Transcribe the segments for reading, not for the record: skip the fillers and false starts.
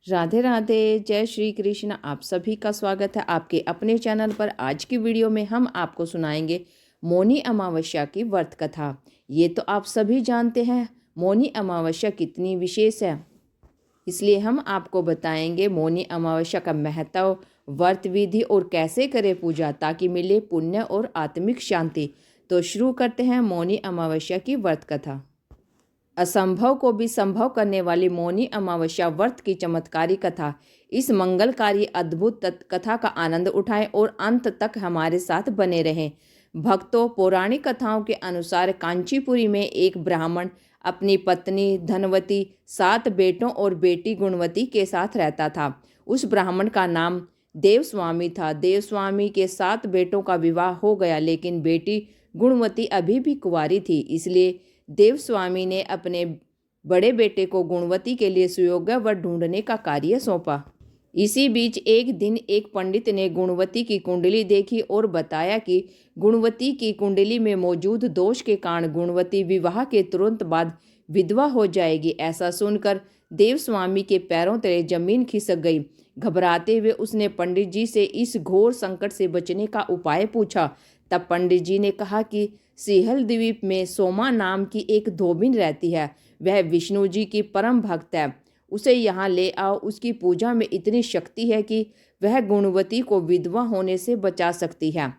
राधे राधे, जय श्री कृष्ण। आप सभी का स्वागत है आपके अपने चैनल पर। आज की वीडियो में हम आपको सुनाएंगे मौनी अमावस्या की व्रत कथा। ये तो आप सभी जानते हैं मौनी अमावस्या कितनी विशेष है, इसलिए हम आपको बताएंगे मौनी अमावस्या का महत्व, व्रत विधि और कैसे करें पूजा ताकि मिले पुण्य और आत्मिक शांति। तो शुरू करते हैं मौनी अमावस्या की व्रत कथा। असंभव को भी संभव करने वाली मौनी अमावस्या व्रत की चमत्कारी कथा। इस मंगलकारी अद्भुत कथा का आनंद उठाएं और अंत तक हमारे साथ बने रहें। भक्तों, पौराणिक कथाओं के अनुसार कांचीपुरी में एक ब्राह्मण अपनी पत्नी धनवती, 7 बेटों और बेटी गुणवती के साथ रहता था। उस ब्राह्मण का नाम देवस्वामी था। देवस्वामी के 7 बेटों का विवाह हो गया, लेकिन बेटी गुणवती अभी भी कुंवारी थी। इसलिए देवस्वामी ने अपने बड़े बेटे को गुणवती के लिए सुयोग्य वर ढूंढने का कार्य सौंपा। इसी बीच एक दिन एक पंडित ने गुणवती की कुंडली देखी और बताया कि गुणवती की कुंडली में मौजूद दोष के कारण गुणवती विवाह के तुरंत बाद विधवा हो जाएगी। ऐसा सुनकर देवस्वामी के पैरों तले जमीन खिसक गई। घबराते हुए उसने पंडित जी से इस घोर संकट से बचने का उपाय पूछा। तब पंडित जी ने कहा कि सिंहल द्वीप में सोमा नाम की एक धोबिन रहती है। वह विष्णु जी की परम भक्त है। उसे यहाँ ले आओ। उसकी पूजा में इतनी शक्ति है कि वह गुणवती को विधवा होने से बचा सकती है।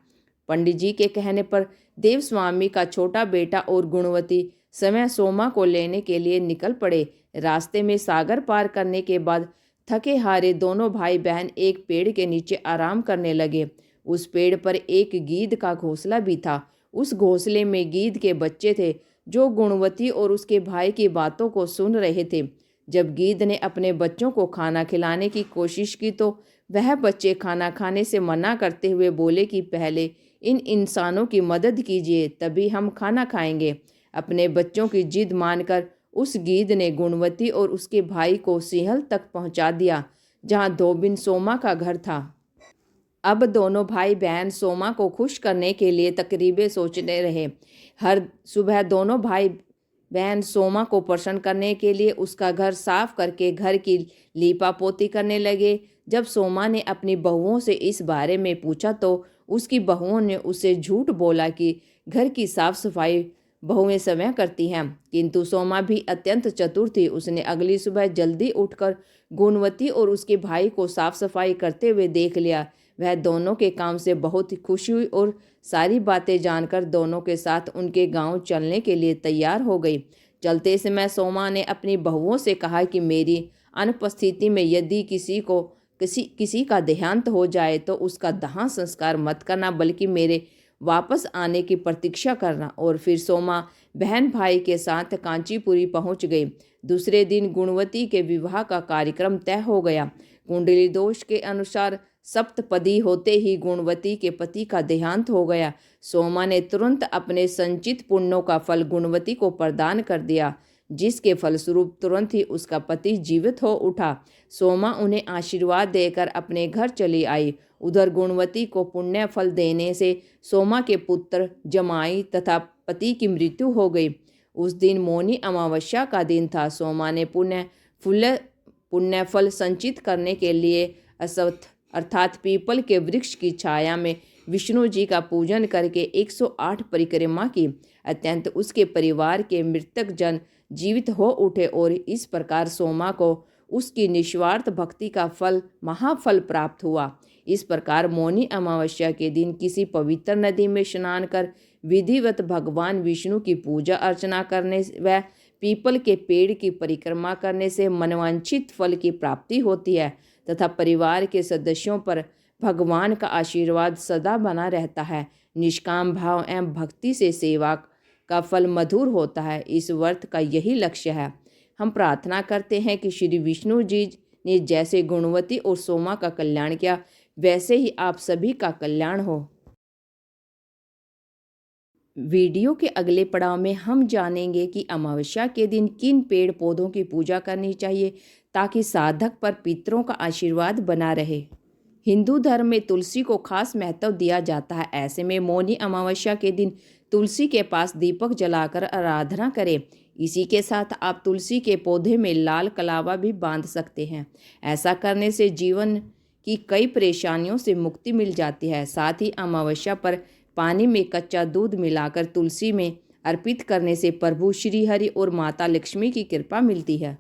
पंडित जी के कहने पर देवस्वामी का छोटा बेटा और गुणवती समय सोमा को लेने के लिए निकल पड़े। रास्ते में सागर पार करने के बाद थके हारे दोनों भाई बहन एक पेड़ के नीचे आराम करने लगे। उस पेड़ पर एक गीद का घोंसला भी था। उस घोंसले में गीद के बच्चे थे जो गुणवती और उसके भाई की बातों को सुन रहे थे। जब गीद ने अपने बच्चों को खाना खिलाने की कोशिश की तो वह बच्चे खाना खाने से मना करते हुए बोले कि पहले इन इंसानों की मदद कीजिए, तभी हम खाना खाएंगे। अपने बच्चों की जिद मानकर उस गीद ने गुणवती और उसके भाई को सिंहल तक पहुंचा दिया, जहां धोबिन सोमा का घर था। अब दोनों भाई बहन सोमा को खुश करने के लिए तकरीबें सोचने रहे। हर सुबह दोनों भाई बहन सोमा को प्रसन्न करने के लिए उसका घर साफ करके घर की लीपा पोती करने लगे। जब सोमा ने अपनी बहुओं से इस बारे में पूछा तो उसकी बहुओं ने उसे झूठ बोला कि घर की साफ सफाई बहुएं समय करती हैं। किंतु सोमा भी अत्यंत चतुर थी। उसने अगली सुबह जल्दी उठकर गुणवती और उसके भाई को साफ सफाई करते हुए देख लिया। वह दोनों के काम से बहुत खुश हुई और सारी बातें जानकर दोनों के साथ उनके गांव चलने के लिए तैयार हो गई। चलते समय सोमा ने अपनी बहुओं से कहा कि मेरी अनुपस्थिति में यदि किसी का देहांत हो जाए तो उसका दाह संस्कार मत करना, बल्कि मेरे वापस आने की प्रतीक्षा करना। और फिर सोमा बहन भाई के साथ कांचीपुरी पहुंच गई। दूसरे दिन गुणवती के विवाह का कार्यक्रम तय हो गया। कुंडली दोष के अनुसार सप्तपदी होते ही गुणवती के पति का देहांत हो गया। सोमा ने तुरंत अपने संचित पुण्यों का फल गुणवती को प्रदान कर दिया, जिसके फलस्वरूप तुरंत ही उसका पति जीवित हो उठा। सोमा उन्हें आशीर्वाद देकर अपने घर चली आई। उधर गुणवती को पुण्य फल देने से सोमा के पुत्र, जमाई तथा पति की मृत्यु हो गई। उस दिन मौनी अमावस्या का दिन था। सोमा ने पुण्य फल संचित करने के लिए अश्वत्थ अर्थात पीपल के वृक्ष की छाया में विष्णु जी का पूजन करके 108 परिक्रमा की। अत्यंत उसके परिवार के मृतक जन जीवित हो उठे और इस प्रकार सोमा को उसकी निस्वार्थ भक्ति का फल महाफल प्राप्त हुआ। इस प्रकार मौनी अमावस्या के दिन किसी पवित्र नदी में स्नान कर विधिवत भगवान विष्णु की पूजा अर्चना करने व पीपल के पेड़ की परिक्रमा करने से मनवांछित फल की प्राप्ति होती है तथा परिवार के सदस्यों पर भगवान का आशीर्वाद सदा बना रहता है। निष्काम भाव एवं भक्ति से सेवा का फल मधुर होता है। इस व्रत का यही लक्ष्य है। हम प्रार्थना करते हैं कि श्री विष्णु जी ने जैसे गुणवती और सोमा का कल्याण किया, वैसे ही आप सभी का कल्याण हो। वीडियो के अगले पड़ाव में हम जानेंगे कि अमावस्या के दिन किन पेड़ पौधों की पूजा करनी चाहिए ताकि साधक पर पितरों का आशीर्वाद बना रहे। हिंदू धर्म में तुलसी को खास महत्व दिया जाता है। ऐसे में मौनी अमावस्या के दिन तुलसी के पास दीपक जलाकर आराधना करें। इसी के साथ आप तुलसी के पौधे में लाल कलावा भी बांध सकते हैं। ऐसा करने से जीवन की कई परेशानियों से मुक्ति मिल जाती है। साथ ही अमावस्या पर पानी में कच्चा दूध मिलाकर तुलसी में अर्पित करने से प्रभु श्री हरि और माता लक्ष्मी की कृपा मिलती है।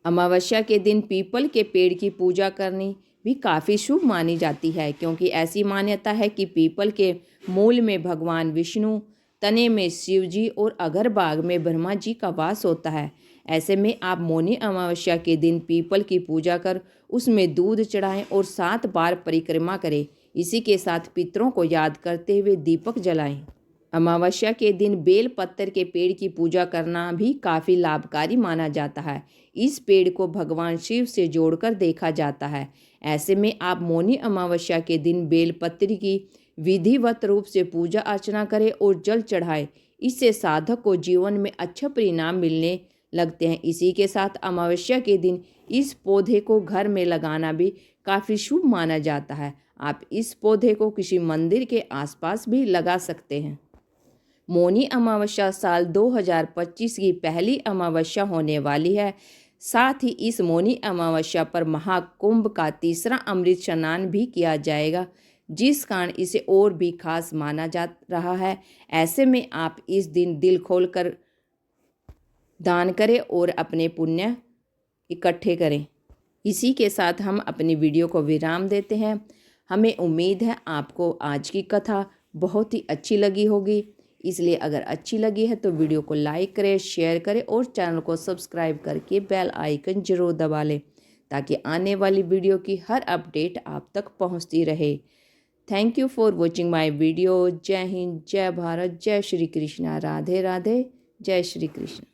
अमावस्या के दिन पीपल के पेड़ की पूजा करनी भी काफ़ी शुभ मानी जाती है, क्योंकि ऐसी मान्यता है कि पीपल के मूल में भगवान विष्णु, तने में शिव जी और अग्रभाग में ब्रह्मा जी का वास होता है। ऐसे में आप मौनी अमावस्या के दिन पीपल की पूजा कर उसमें दूध चढ़ाएं और 7 बार परिक्रमा करें। इसी के साथ पितरों को याद करते हुए दीपक जलाएं। अमावस्या के दिन बेल पत्तर के पेड़ की पूजा करना भी काफ़ी लाभकारी माना जाता है। इस पेड़ को भगवान शिव से जोड़कर देखा जाता है। ऐसे में आप मौनी अमावस्या के दिन बेल पत्र की विधिवत रूप से पूजा अर्चना करें और जल चढ़ाएं। इससे साधक को जीवन में अच्छा परिणाम मिलने लगते हैं। इसी के साथ अमावस्या के दिन इस पौधे को घर में लगाना भी काफ़ी शुभ माना जाता है। आप इस पौधे को किसी मंदिर के आसपास भी लगा सकते हैं। मौनी अमावस्या साल 2025 की पहली अमावस्या होने वाली है। साथ ही इस मौनी अमावस्या पर महाकुंभ का तीसरा अमृत स्नान भी किया जाएगा, जिस कारण इसे और भी खास माना जा रहा है। ऐसे में आप इस दिन दिल खोलकर दान करें और अपने पुण्य इकट्ठे करें। इसी के साथ हम अपनी वीडियो को विराम देते हैं। हमें उम्मीद है आपको आज की कथा बहुत ही अच्छी लगी होगी। इसलिए अगर अच्छी लगी है तो वीडियो को लाइक करें, शेयर करें और चैनल को सब्सक्राइब करके बेल आइकन जरूर दबा लें, ताकि आने वाली वीडियो की हर अपडेट आप तक पहुंचती रहे। Thank you for watching my video. जय हिंद, जय भारत, जय श्री कृष्णा। राधे राधे, जय श्री कृष्ण।